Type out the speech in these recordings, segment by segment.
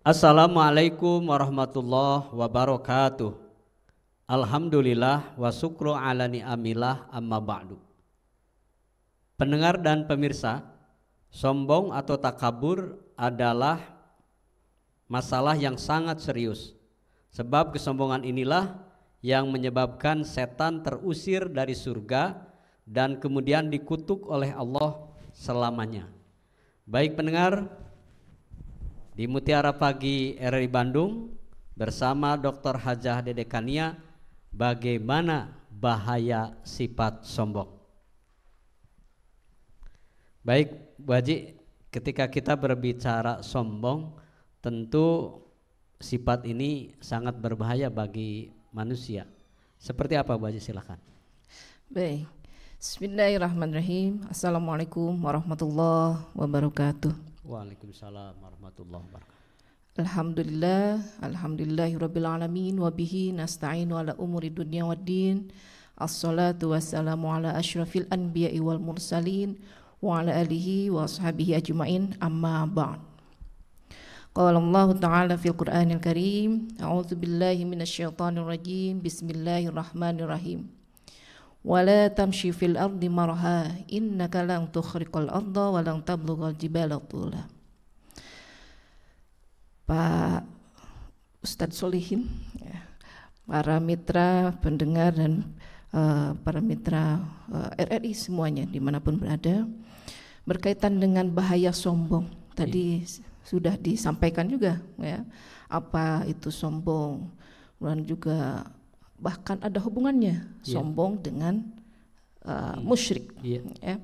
Assalamualaikum warahmatullahi wabarakatuh. Alhamdulillah wa syukru ala ni'amillah amma ba'du. Pendengar dan pemirsa, sombong atau takabur adalah masalah yang sangat serius. Sebab kesombongan inilah yang menyebabkan setan terusir dari surga dan kemudian dikutuk oleh Allah selamanya. Baik pendengar, di Mutiara Pagi RRI Bandung bersama Dr. Hajah Dede Kania, bagaimana bahaya sifat sombong. Baik Bu Haji, ketika kita berbicara sombong, tentu sifat ini sangat berbahaya bagi manusia. Seperti apa Bu Haji, silakan. Baik, bismillahirrahmanirrahim. Assalamualaikum warahmatullahi wabarakatuh. Waalaikumsalam warahmatullahi wabarakatuh. Alhamdulillahirabbil alamin wa bihi nasta'inu ala umuri dunya waddin. Assalatu wassalamu ala asyrafil anbiya'i wal mursalin wa ala alihi wa ashabihi ajma'in, amma ba'd. Qala Allah ta'ala fil Qur'anil Karim, a'udzu billahi minasyaitonir rajim. Bismillahirrahmanirrahim. Wala tamshi fil ardi marha innaka lan tukhriqal arda wa lan tablughal jibala tula. Pak Ustadz Solihin, para mitra pendengar dan para mitra RRI semuanya dimanapun berada, berkaitan dengan bahaya sombong. Tadi sudah disampaikan juga ya, apa itu sombong, dan juga bahkan ada hubungannya sombong dengan musyrik. Ya.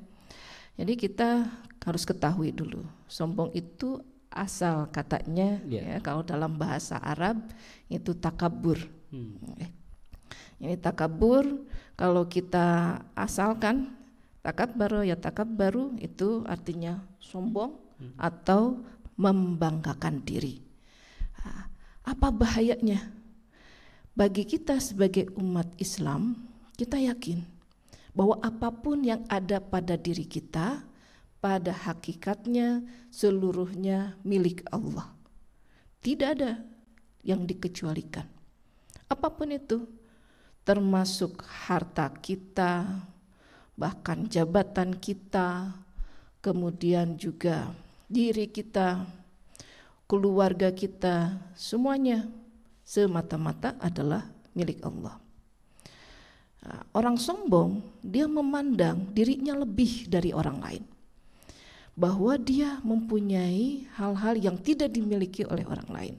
Jadi kita harus ketahui dulu, sombong itu asal katanya ya, kalau dalam bahasa Arab itu takabur. Ini takabur, kalau kita asalkan takabbaru ya takabbaru, itu artinya sombong atau membanggakan diri. Apa bahayanya? Bagi kita sebagai umat Islam, kita yakin bahwa apapun yang ada pada diri kita, pada hakikatnya seluruhnya milik Allah. Tidak ada yang dikecualikan. Apapun itu, termasuk harta kita, bahkan jabatan kita, kemudian juga diri kita, keluarga kita, semuanya semata-mata adalah milik Allah. Orang sombong, dia memandang dirinya lebih dari orang lain, bahwa dia mempunyai hal-hal yang tidak dimiliki oleh orang lain.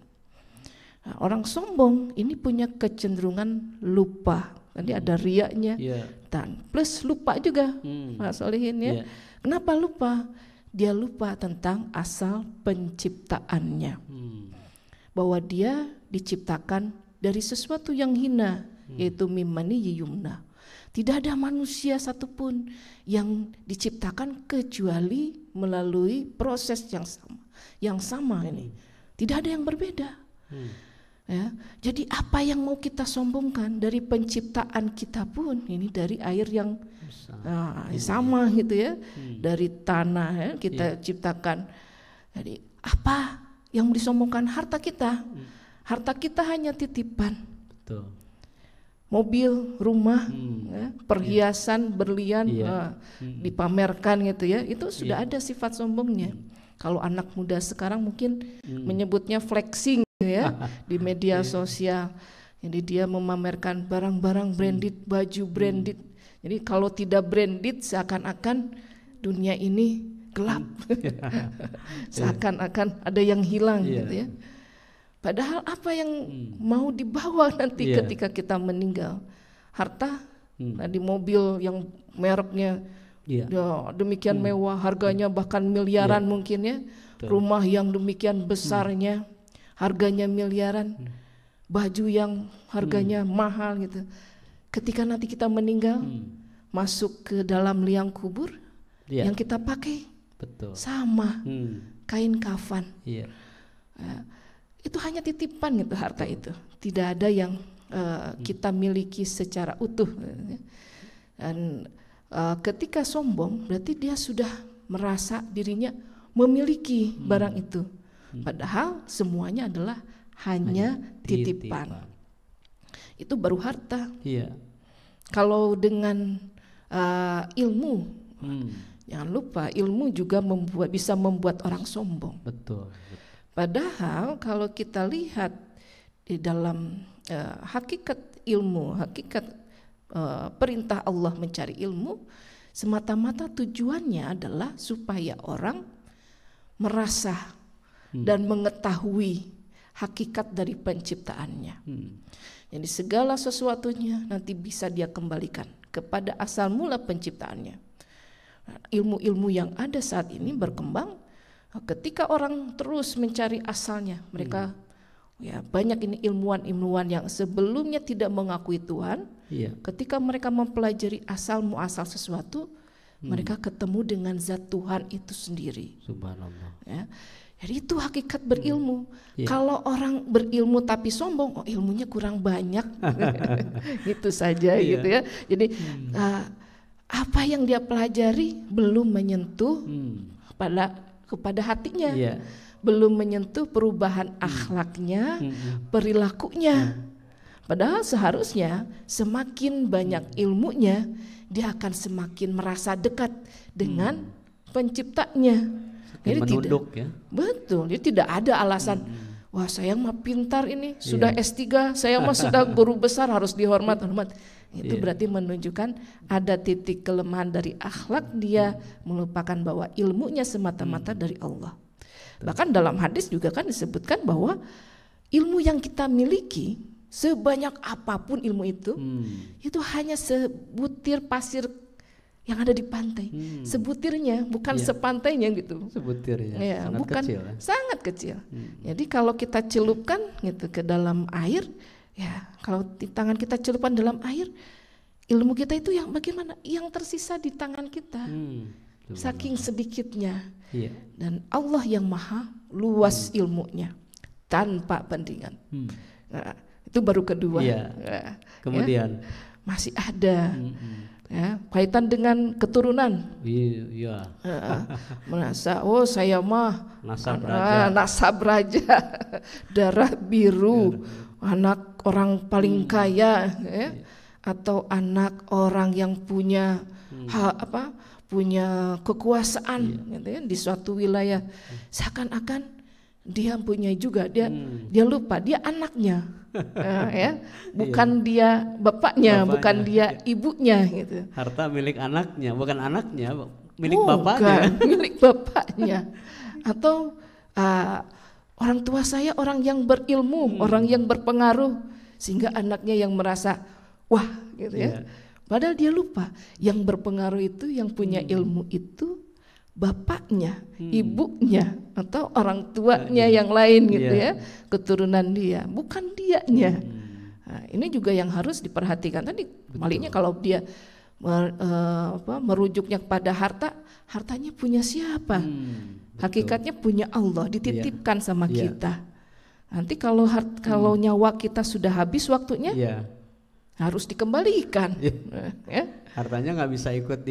Orang sombong ini punya kecenderungan lupa. Tadi ada riaknya, dan plus lupa juga, Pak Solihin ya. Kenapa lupa? Dia lupa tentang asal penciptaannya, bahwa dia diciptakan dari sesuatu yang hina, yaitu mimani yumna. Tidak ada manusia satupun yang diciptakan kecuali melalui proses yang sama ini. Tidak ada yang berbeda. Ya, jadi apa yang mau kita sombongkan dari penciptaan kita pun ini dari air yang sama gitu ya, dari tanah ya, kita ciptakan. Jadi apa yang mau disombongkan? Harta kita. Harta kita hanya titipan. Betul. Mobil, rumah, ya, perhiasan, berlian dipamerkan gitu ya, itu sudah ada sifat sombongnya. Kalau anak muda sekarang mungkin menyebutnya flexing ya di media sosial. Jadi dia memamerkan barang-barang branded, baju branded. Jadi kalau tidak branded seakan-akan dunia ini gelap. Seakan-akan ada yang hilang gitu ya. Padahal apa yang mau dibawa nanti ketika kita meninggal? Harta, di mobil yang mereknya demikian mewah, harganya bahkan miliaran mungkin ya. Rumah yang demikian besarnya, harganya miliaran. Baju yang harganya mahal gitu. Ketika nanti kita meninggal, masuk ke dalam liang kubur, yang kita pakai sama kain kafan. Itu hanya titipan gitu, harta itu tidak ada yang kita miliki secara utuh. Dan ketika sombong berarti dia sudah merasa dirinya memiliki barang itu, Padahal semuanya adalah hanya titipan. Itu baru harta. Iya. Kalau dengan ilmu, jangan lupa ilmu juga bisa membuat orang sombong. Betul. Padahal kalau kita lihat di dalam hakikat ilmu, hakikat perintah Allah mencari ilmu, semata-mata tujuannya adalah supaya orang merasa dan mengetahui hakikat dari penciptaannya. Jadi segala sesuatunya nanti bisa dia kembalikan kepada asal mula penciptaannya. Ilmu-ilmu yang ada saat ini berkembang ketika orang terus mencari asalnya. Mereka ya banyak ini ilmuwan-ilmuwan yang sebelumnya tidak mengakui Tuhan. Ketika mereka mempelajari asal muasal sesuatu, mereka ketemu dengan zat Tuhan itu sendiri. Subhanallah. Ya. Jadi itu hakikat berilmu. Kalau orang berilmu tapi sombong, ilmunya kurang banyak, gitu saja, gitu ya. Jadi apa yang dia pelajari belum menyentuh kepada hatinya, belum menyentuh perubahan akhlaknya, perilakunya. Padahal seharusnya semakin banyak ilmunya, dia akan semakin merasa dekat dengan penciptanya. Jadi menunduk, tidak, betul. Jadi tidak ada alasan, wah saya mah pintar ini, sudah S3, saya mah sudah guru besar harus dihormat. Itu berarti menunjukkan ada titik kelemahan dari akhlak dia, melupakan bahwa ilmunya semata-mata dari Allah. Bahkan dalam hadis juga kan disebutkan bahwa ilmu yang kita miliki, sebanyak apapun ilmu itu hanya sebutir pasir yang ada di pantai, sebutirnya, bukan sepantainya gitu. Sebutirnya, sangat bukan kecil. Sangat kecil. Jadi kalau kita celupkan gitu ke dalam air, ya kalau di tangan kita celupkan dalam air, ilmu kita itu yang bagaimana? Yang tersisa di tangan kita, saking sedikitnya. Dan Allah yang maha luas ilmunya, tanpa bandingan. Nah, itu baru kedua. Nah, kemudian masih ada. Ya, kaitan dengan keturunan. Merasa saya mah nasab raja, darah biru, anak orang paling kaya, atau anak orang yang punya punya kekuasaan, gitu ya, di suatu wilayah. Seakan-akan dia punya juga, dia lupa dia anaknya, bukan dia bapaknya, bukan dia ibunya, gitu. Harta milik anaknya, bukan anaknya, milik bapaknya. Milik bapaknya. Atau orang tua saya orang yang berilmu, orang yang berpengaruh, sehingga anaknya yang merasa wah, gitu ya. Padahal dia lupa yang berpengaruh itu, yang punya ilmu itu bapaknya, ibunya, atau orang tuanya yang lain, gitu ya, keturunan dia, bukan dianya. Nah, ini juga yang harus diperhatikan. Tadi maliknya kalau dia merujuknya kepada hartanya punya siapa? Hakikatnya punya Allah, dititipkan sama kita. Nanti kalau nyawa kita sudah habis waktunya, harus dikembalikan. Hartanya nggak bisa ikut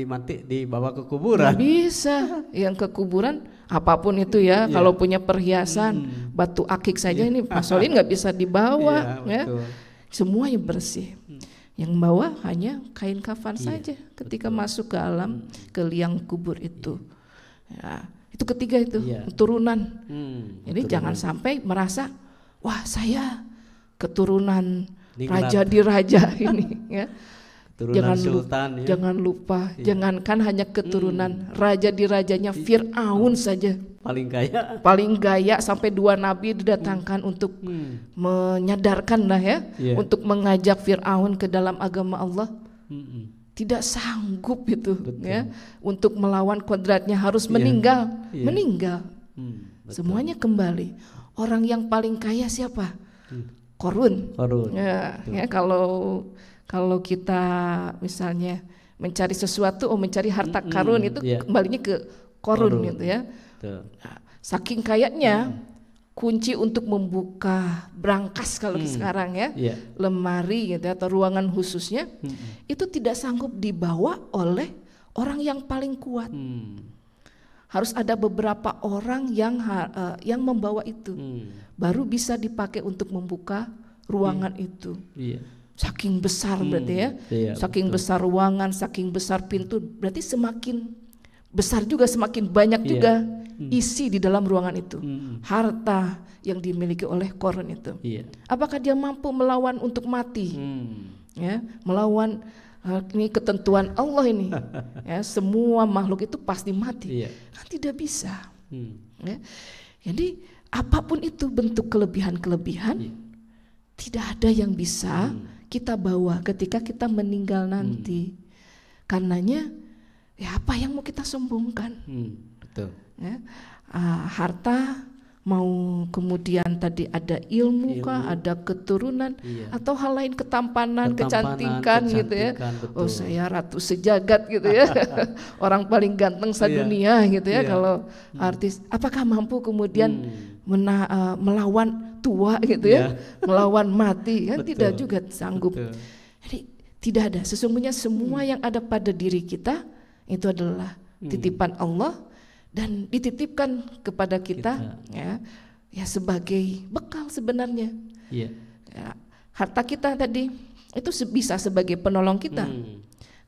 dibawa ke kuburan. Nggak bisa, yang ke kuburan apapun itu ya. Kalau punya perhiasan, batu akik saja ini Pak Solin nggak bisa dibawa, semuanya bersih. Yang bawa hanya kain kafan saja ketika masuk ke alam, ke liang kubur itu. Ya, itu ketiga itu keturunan. Jadi jangan sampai merasa wah saya keturunan raja di raja ini, ya. Jangan lupa, jangankan hanya keturunan raja di rajanya Fir'aun saja. Paling gaya sampai 2 nabi didatangkan untuk menyadarkan untuk mengajak Fir'aun ke dalam agama Allah. Tidak sanggup itu, ya, untuk melawan kodratnya, harus meninggal. Semuanya kembali. Orang yang paling kaya siapa? Korun. Ya, kalau kita misalnya mencari sesuatu, mencari harta karun itu kembalinya ke korun gitu ya. Nah, saking kayanya, kunci untuk membuka brankas kalau sekarang ya, lemari gitu atau ruangan khususnya, itu tidak sanggup dibawa oleh orang yang paling kuat. harus ada beberapa orang yang membawa itu, baru bisa dipakai untuk membuka ruangan itu. Iya. Saking besar berarti ya, Iya, saking betul. besar ruangan, saking besar pintu, berarti semakin besar juga, semakin banyak Iya. juga isi di dalam ruangan itu. Hmm. Harta yang dimiliki oleh Korun itu. Iya. Apakah dia mampu melawan untuk mati? Ya, melawan ini ketentuan Allah ini. Ya, semua makhluk itu pasti mati. Iya. Kan tidak bisa. Ya. Jadi apapun itu bentuk kelebihan-kelebihan, Iya. tidak ada yang bisa kita bawa ketika kita meninggal nanti. Karenanya, ya apa yang mau kita sombongkan? Betul. Ya, harta, mau kemudian tadi ada ilmu kah, ada keturunan, Iya. atau hal lain, ketampanan, kecantikan gitu ya. betul. Oh, saya ratu sejagat gitu ya. Orang paling ganteng sedunia gitu ya. Iya. Kalau artis, apakah mampu kemudian melawan tua gitu ya, melawan mati? Kan Betul. tidak juga sanggup. Betul. Jadi tidak ada. Sesungguhnya semua yang ada pada diri kita itu adalah titipan Allah dan dititipkan kepada kita. Ya sebagai bekal sebenarnya. Iya. Ya, harta kita tadi itu bisa sebagai penolong kita.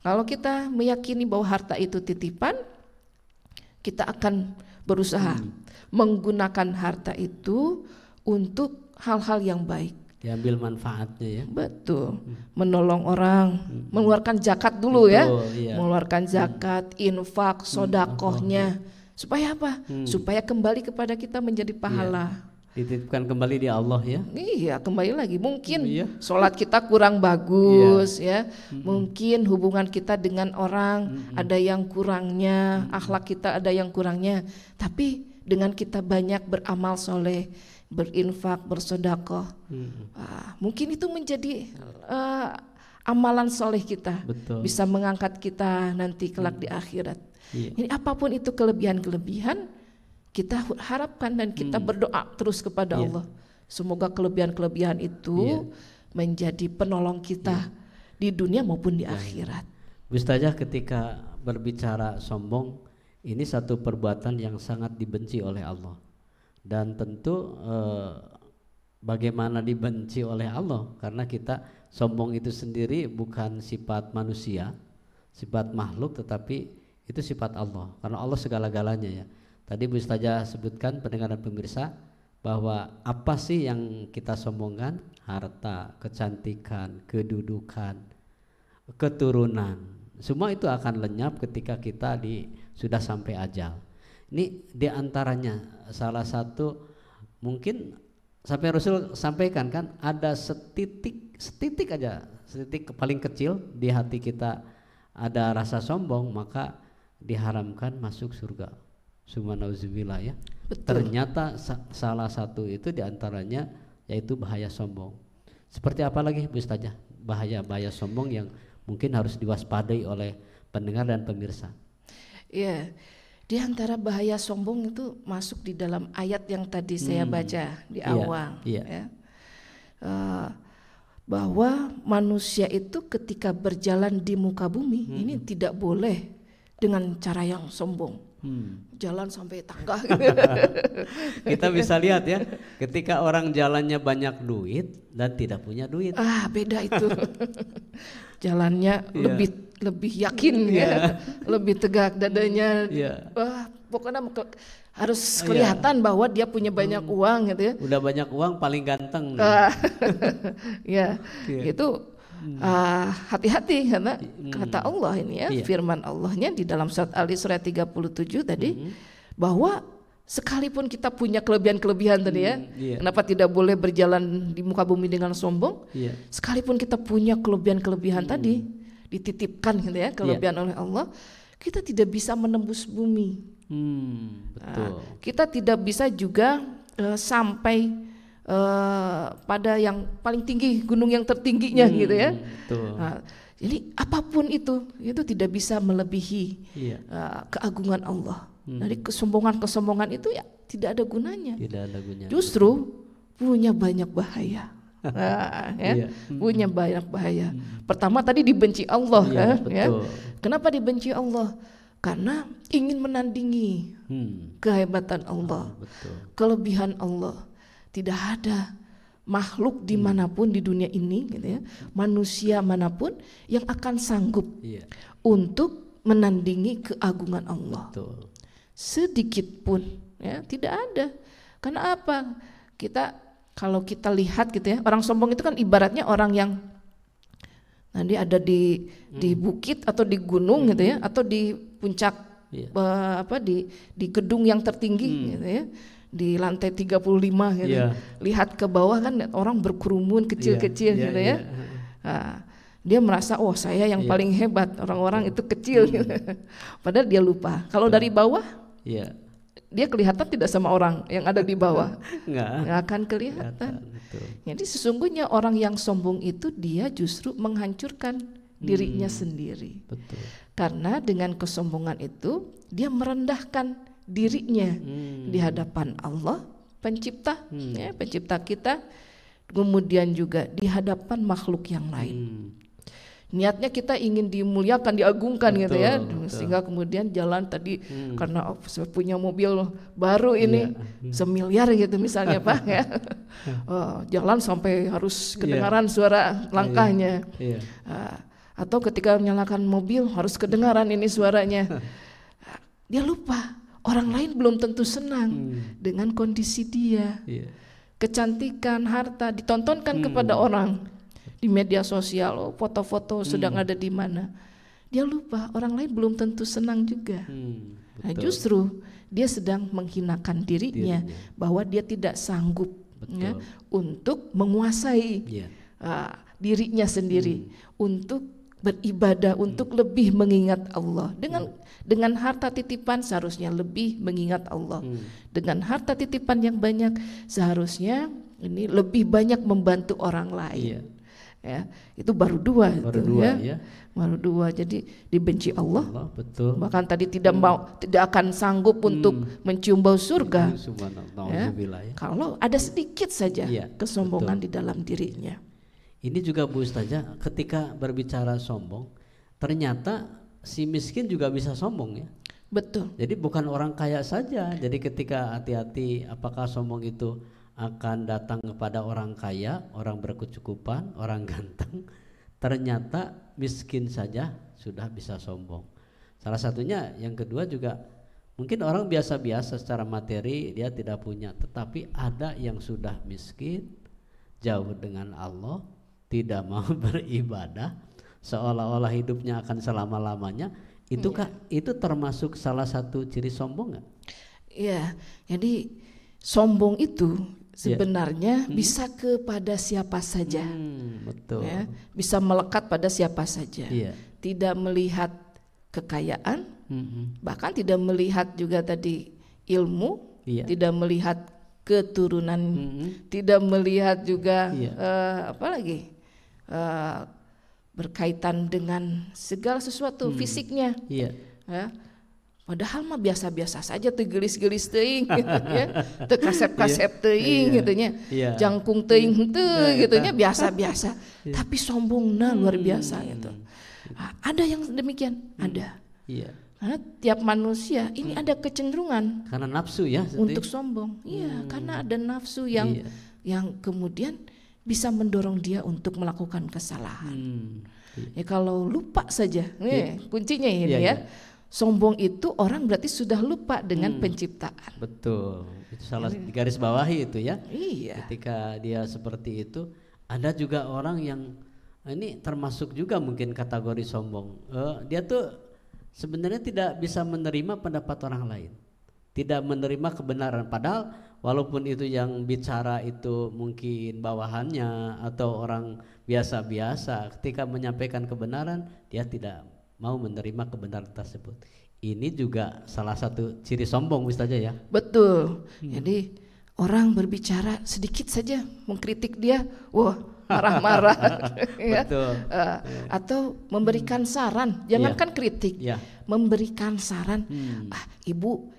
Kalau kita meyakini bahwa harta itu titipan, kita akan berusaha menggunakan harta itu untuk hal-hal yang baik. Diambil manfaatnya ya. Betul. Menolong orang, mengeluarkan zakat dulu Betul, ya. iya. Mengeluarkan zakat, infak, sodakohnya. Supaya apa? Supaya kembali kepada kita menjadi pahala. Dititipkan kembali di Allah ya. Iya, kembali lagi. Mungkin Iya. sholat kita kurang bagus ya. Mungkin hubungan kita dengan orang ada yang kurangnya, akhlak kita ada yang kurangnya. Tapi dengan kita banyak beramal soleh, berinfak, bersedekah, mungkin itu menjadi amalan soleh kita. Betul. Bisa mengangkat kita nanti kelak di akhirat. Iya. Ini apapun itu kelebihan-kelebihan, kita harapkan dan kita berdoa terus kepada Allah. Semoga kelebihan-kelebihan itu menjadi penolong kita di dunia maupun di akhirat. Ustazah, ketika berbicara sombong, ini satu perbuatan yang sangat dibenci oleh Allah. Dan tentu bagaimana dibenci oleh Allah, karena kita sombong itu sendiri bukan sifat manusia, sifat makhluk, tetapi itu sifat Allah, karena Allah segala-galanya ya. Tadi Bu Ustazah sebutkan, pendengar dan pemirsa, bahwa apa sih yang kita sombongkan? Harta, kecantikan, kedudukan, keturunan, semua itu akan lenyap ketika kita sudah sampai ajal. Ini diantaranya salah satu, mungkin sampai Rasul sampaikan kan, ada setitik aja, setitik paling kecil di hati kita ada rasa sombong, maka diharamkan masuk surga. Subhanallah ya. Betul. Ternyata salah satu itu diantaranya yaitu bahaya sombong. Seperti apa lagi Bu Ustazah bahaya sombong yang mungkin harus diwaspadai oleh pendengar dan pemirsa? Ya, di antara bahaya sombong itu masuk di dalam ayat yang tadi saya baca di awal. Ya. Bahwa manusia itu ketika berjalan di muka bumi ini tidak boleh dengan cara yang sombong. Jalan sampai tangga gitu. Kita bisa lihat ya, ketika orang jalannya banyak duit dan tidak punya duit. Beda itu. Jalannya lebih yakin ya, lebih tegak dadanya. Pokoknya harus kelihatan bahwa dia punya banyak uang gitu ya. Udah banyak uang, paling ganteng. Itu hati-hati karena kata Allah ini ya, firman Allahnya di dalam surat Al-Isra 37 tadi, bahwa sekalipun kita punya kelebihan-kelebihan tadi ya, kenapa tidak boleh berjalan di muka bumi dengan sombong? Sekalipun kita punya kelebihan-kelebihan tadi dititipkan gitu ya, kelebihan oleh Allah, kita tidak bisa menembus bumi. Betul. Kita tidak bisa juga sampai pada yang paling tinggi, gunung yang tertingginya gitu ya. Jadi apapun itu tidak bisa melebihi keagungan Allah. Dari kesombongan itu ya tidak ada gunanya. Justru punya banyak bahaya. Punya banyak bahaya. Pertama tadi dibenci Allah, ya. Kenapa dibenci Allah? karena ingin menandingi kehebatan Allah, kelebihan Allah. Tidak ada makhluk dimanapun di dunia ini, gitu ya, manusia manapun yang akan sanggup untuk menandingi keagungan Allah. Sedikit pun, ya, tidak ada. Karena apa? Kalau kita lihat gitu ya, orang sombong itu kan ibaratnya orang yang nanti ada di bukit atau di gunung gitu ya, atau di puncak di gedung yang tertinggi gitu ya, di lantai 35 gitu. Lihat ke bawah kan orang berkerumun kecil-kecil gitu ya. Nah, dia merasa saya yang paling hebat, orang-orang itu kecil gitu. Padahal dia lupa kalau dari bawah dia kelihatan tidak sama orang yang ada di bawah, nggak akan kelihatan. Jadi sesungguhnya orang yang sombong itu dia justru menghancurkan dirinya sendiri. Karena dengan kesombongan itu dia merendahkan dirinya di hadapan Allah pencipta, pencipta kita, kemudian juga di hadapan makhluk yang lain. Niatnya kita ingin dimuliakan, diagungkan gitu ya, sehingga kemudian jalan tadi karena punya mobil baru ini 1 miliar gitu misalnya Pak ya, jalan sampai harus kedengaran suara langkahnya, atau ketika menyalakan mobil harus kedengaran ini suaranya. Dia lupa orang lain belum tentu senang dengan kondisi dia. Kecantikan, harta ditontonkan kepada orang di media sosial, foto-foto sedang ada di mana. Dia lupa orang lain belum tentu senang juga. Nah, justru dia sedang menghinakan dirinya bahwa dia tidak sanggup untuk menguasai dirinya sendiri, untuk beribadah, untuk lebih mengingat Allah. Dengan harta titipan seharusnya lebih mengingat Allah. Dengan harta titipan yang banyak seharusnya ini lebih banyak membantu orang lain. Ya, itu baru dua, baru dua. Jadi dibenci Allah, bahkan tadi tidak akan sanggup untuk mencium bau surga, kalau ada sedikit saja kesombongan di dalam dirinya. Ini juga Bu Ustazah, ketika berbicara sombong, ternyata si miskin juga bisa sombong ya. Betul. Jadi bukan orang kaya saja. Jadi ketika hati-hati, apakah sombong itu akan datang kepada orang kaya, orang berkecukupan, orang ganteng. Ternyata miskin saja sudah bisa sombong. Salah satunya, yang kedua juga mungkin orang biasa-biasa secara materi dia tidak punya, tetapi ada yang sudah miskin, jauh dengan Allah, tidak mau beribadah, seolah-olah hidupnya akan selama-lamanya. Itu termasuk salah satu ciri sombong nggak? Iya, jadi sombong itu sebenarnya bisa kepada siapa saja, ya, bisa melekat pada siapa saja, tidak melihat kekayaan, bahkan tidak melihat juga tadi ilmu, tidak melihat keturunan, tidak melihat juga apalagi berkaitan dengan segala sesuatu fisiknya, ya. Padahal mah biasa-biasa saja tuh, gelis-gelis teuing gitu ya. Teu kasep-kasep teuing gitu nya. Jangkung teuing teu gitu nya, biasa-biasa. Tapi sombongna luar biasa gitu. Ada yang demikian, ada. Karena tiap manusia ini ada kecenderungan karena nafsu ya untuk sombong. Karena ada nafsu yang kemudian bisa mendorong dia untuk melakukan kesalahan. Ya kalau lupa saja, kuncinya ini ya. Sombong itu orang berarti sudah lupa dengan penciptaan. Betul, itu salah garis bawahi itu ya. Ketika dia seperti itu, ada juga orang yang ini termasuk juga mungkin kategori sombong. Dia tuh sebenarnya tidak bisa menerima pendapat orang lain, tidak menerima kebenaran. Padahal walaupun itu yang bicara itu mungkin bawahannya atau orang biasa-biasa, ketika menyampaikan kebenaran dia tidak mau menerima kebenaran tersebut. Ini juga salah satu ciri sombong Ustazah ya. Betul. Jadi orang berbicara sedikit saja mengkritik dia, wah marah-marah. Betul. Atau memberikan saran, jangankan kritik, memberikan saran.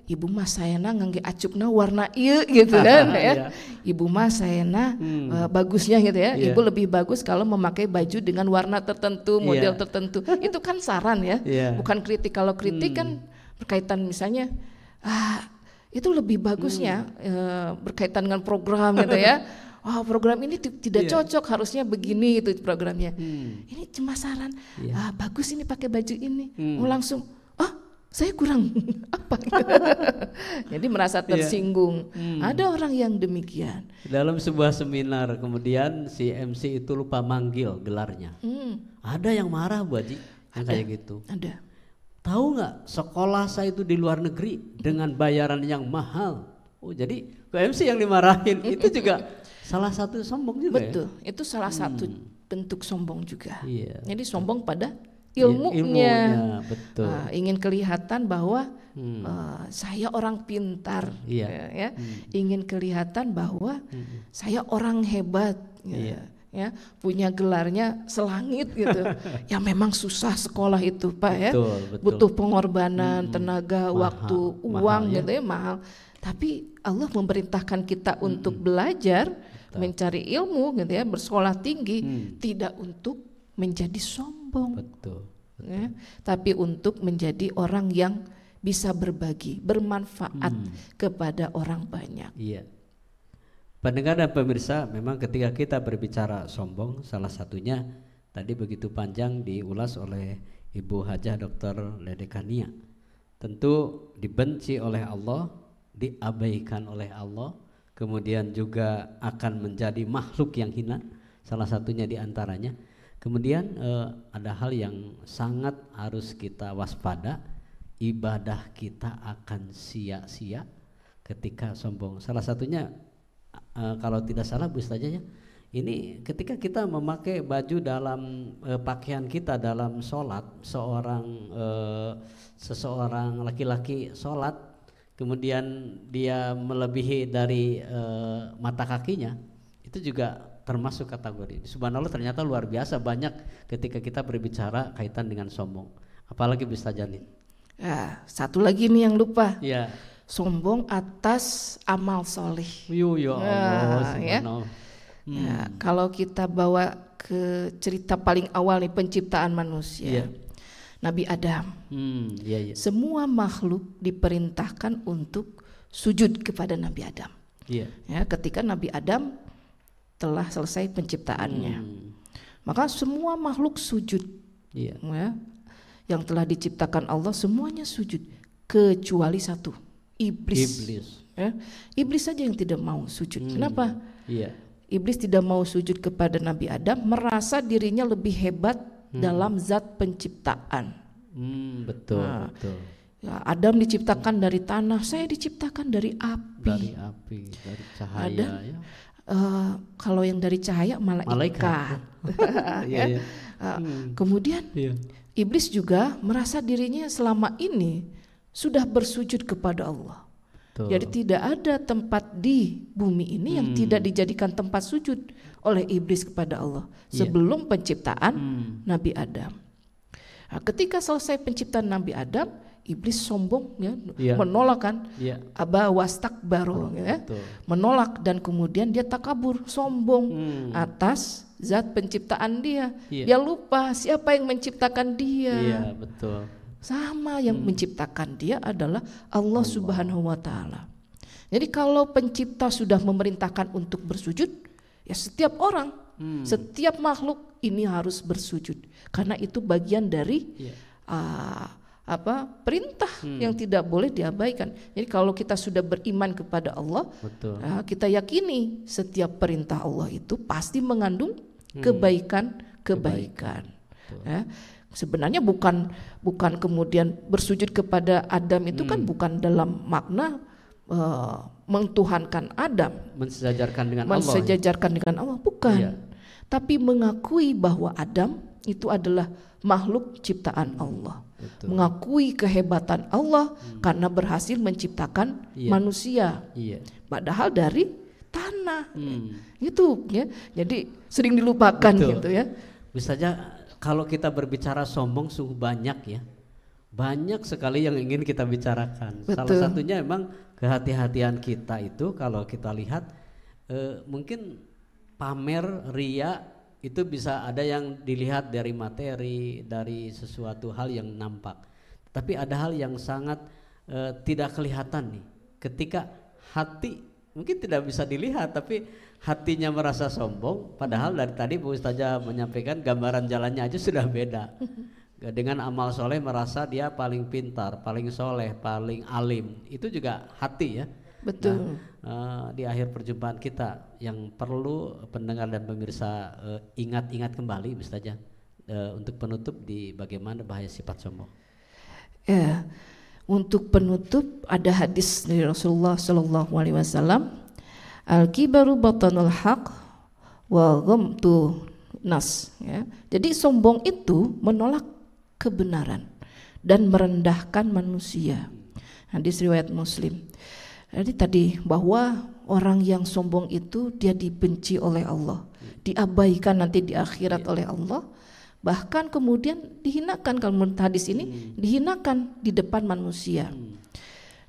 Ibu mah sayana ngangge acupna warna ieu gitu kan ya. Ibu mah sayana bagusnya gitu ya. Ibu lebih bagus kalau memakai baju dengan warna tertentu, model tertentu. Itu kan saran ya, bukan kritik. Kalau kritik kan berkaitan misalnya itu lebih bagusnya berkaitan dengan program gitu ya. Program ini tidak cocok, harusnya begini itu programnya. Ini cemasaran, bagus ini pakai baju ini. Langsung, saya kurang apa gitu. Jadi merasa tersinggung. Ada orang yang demikian. Dalam sebuah seminar kemudian si MC itu lupa manggil gelarnya. Ada yang marah Bu Haji yang kayak gitu. Ada. Tahu nggak, sekolah saya itu di luar negeri dengan bayaran yang mahal. Jadi MC yang dimarahin itu juga salah satu sombong juga. Betul, itu salah satu bentuk sombong juga. Jadi sombong pada ilmunya, betul. Ingin kelihatan bahwa saya orang pintar, ya. Ingin kelihatan bahwa saya orang hebat, ya, punya gelarnya selangit gitu. Ya memang susah sekolah itu Pak, ya, butuh pengorbanan, tenaga, waktu, uang gitu ya, mahal. Tapi Allah memerintahkan kita untuk belajar, mencari ilmu gitu ya, bersekolah tinggi, tidak untuk menjadi sombong, ya, tapi untuk menjadi orang yang bisa berbagi, bermanfaat kepada orang banyak. Pendengar dan pemirsa, memang ketika kita berbicara sombong, salah satunya tadi begitu panjang diulas oleh Ibu Hajah Dr. Ledekania. Tentu dibenci oleh Allah, diabaikan oleh Allah, kemudian juga akan menjadi makhluk yang hina, salah satunya diantaranya. Kemudian ada hal yang sangat harus kita waspada, ibadah kita akan sia-sia ketika sombong. Salah satunya kalau tidak salah Bu Ustazah ya, ini ketika kita memakai baju dalam pakaian kita dalam sholat, seseorang laki-laki sholat, kemudian dia melebihi dari mata kakinya, itu juga termasuk kategori. Subhanallah, ternyata luar biasa banyak ketika kita berbicara kaitan dengan sombong. Apalagi bisa Janin. Satu lagi nih yang lupa. Ya. Sombong atas amal soleh. Ya Allah, kalau kita bawa ke cerita paling awal nih, penciptaan manusia. Nabi Adam. Semua makhluk diperintahkan untuk sujud kepada Nabi Adam. Ya, ketika Nabi Adam telah selesai penciptaannya, maka semua makhluk sujud. Ya, yang telah diciptakan Allah semuanya sujud kecuali satu, iblis. Ya, iblis saja yang tidak mau sujud. Kenapa? Iblis tidak mau sujud kepada Nabi Adam, merasa dirinya lebih hebat dalam zat penciptaan. Betul. Ya, Adam diciptakan dari tanah, saya diciptakan dari api. Dari cahaya. Kalau yang dari cahaya malaikat. Kemudian iblis juga merasa dirinya selama ini sudah bersujud kepada Allah. Jadi tidak ada tempat di bumi ini yang tidak dijadikan tempat sujud oleh iblis kepada Allah sebelum penciptaan Nabi Adam. Ketika selesai penciptaan Nabi Adam, iblis sombong, menolak kan, aba wastakbaro, menolak, dan kemudian dia takabur, sombong atas zat penciptaan dia. Dia lupa siapa yang menciptakan dia. Sama yang menciptakan dia adalah Allah Subhanahu wa Ta'ala. Jadi kalau pencipta sudah memerintahkan untuk bersujud, ya setiap orang, setiap makhluk ini harus bersujud, karena itu bagian dari perintah yang tidak boleh diabaikan. Jadi kalau kita sudah beriman kepada Allah, kita yakini setiap perintah Allah itu pasti mengandung kebaikan. Ya, sebenarnya bukan kemudian bersujud kepada Adam itu kan bukan dalam makna mentuhankan Adam, mensejajarkan dengan Allah, bukan. Tapi mengakui bahwa Adam itu adalah makhluk ciptaan Allah. Mengakui kehebatan Allah karena berhasil menciptakan manusia. Padahal dari tanah. Gitu ya. Jadi sering dilupakan gitu ya. Bisa saja kalau kita berbicara sombong sungguh banyak ya. Banyak sekali yang ingin kita bicarakan. Salah satunya memang kehati-hatian kita itu kalau kita lihat mungkin pamer, ria itu bisa ada yang dilihat dari materi, dari sesuatu hal yang nampak. Tapi ada hal yang sangat tidak kelihatan nih. Ketika hati mungkin tidak bisa dilihat, tapi hatinya merasa sombong, padahal dari tadi Bu Ustazah menyampaikan gambaran jalannya aja sudah beda. Dengan amal soleh merasa dia paling pintar, paling soleh, paling alim, itu juga hati ya. Betul. Nah, di akhir perjumpaan kita yang perlu pendengar dan pemirsa ingat-ingat kembali Bu Ustazah, untuk penutup di bagaimana bahaya sifat sombong. Ya, untuk penutup ada hadis dari Rasulullah Shallallahu Alaihi Wasallam, al-kibaru batanul haq wa ghamtu nas. Ya. Jadi sombong itu menolak kebenaran dan merendahkan manusia. Hadis riwayat Muslim. Jadi tadi bahwa orang yang sombong itu dia dibenci oleh Allah, diabaikan nanti di akhirat oleh Allah, bahkan kemudian dihinakan. Kalau menurut hadis ini dihinakan di depan manusia.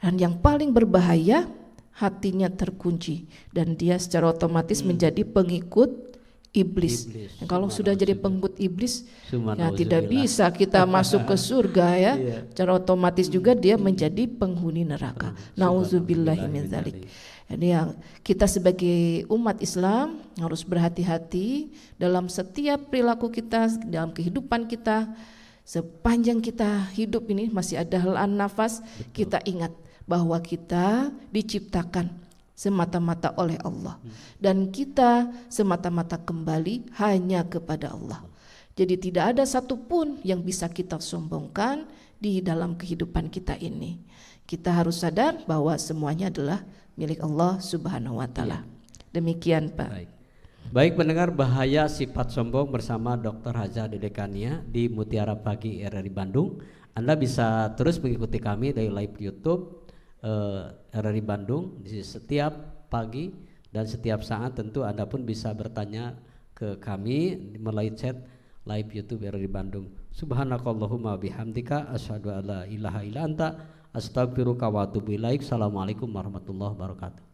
Dan yang paling berbahaya, hatinya terkunci dan dia secara otomatis menjadi pengikut iblis. Dan kalau sudah jadi pengikut iblis, ya tidak bisa kita masuk ke surga ya. Secara otomatis juga dia menjadi penghuni neraka. Nauzubillahi min dzalik. Jadi yang kita sebagai umat Islam harus berhati-hati dalam setiap perilaku kita, dalam kehidupan kita. Sepanjang kita hidup ini masih ada helaan nafas, kita ingat bahwa kita diciptakan semata-mata oleh Allah, dan kita semata-mata kembali hanya kepada Allah. Jadi tidak ada satupun yang bisa kita sombongkan di dalam kehidupan kita ini. Kita harus sadar bahwa semuanya adalah milik Allah Subhanahu wa Ta'ala. Demikian Pak. Baik pendengar, bahaya sifat sombong bersama Dr. Haja Dedekania di Mutiara Pagi RRI Bandung. Anda bisa terus mengikuti kami dari live YouTube RRI Bandung di setiap pagi dan setiap saat. Tentu Anda pun bisa bertanya ke kami melalui chat live YouTube RRI Bandung. Subhanakallahumma bihamdika asyhadu alla ilaha illa anta astaghfiruka wa atubu ilaik. Assalamualaikum warahmatullahi wabarakatuh.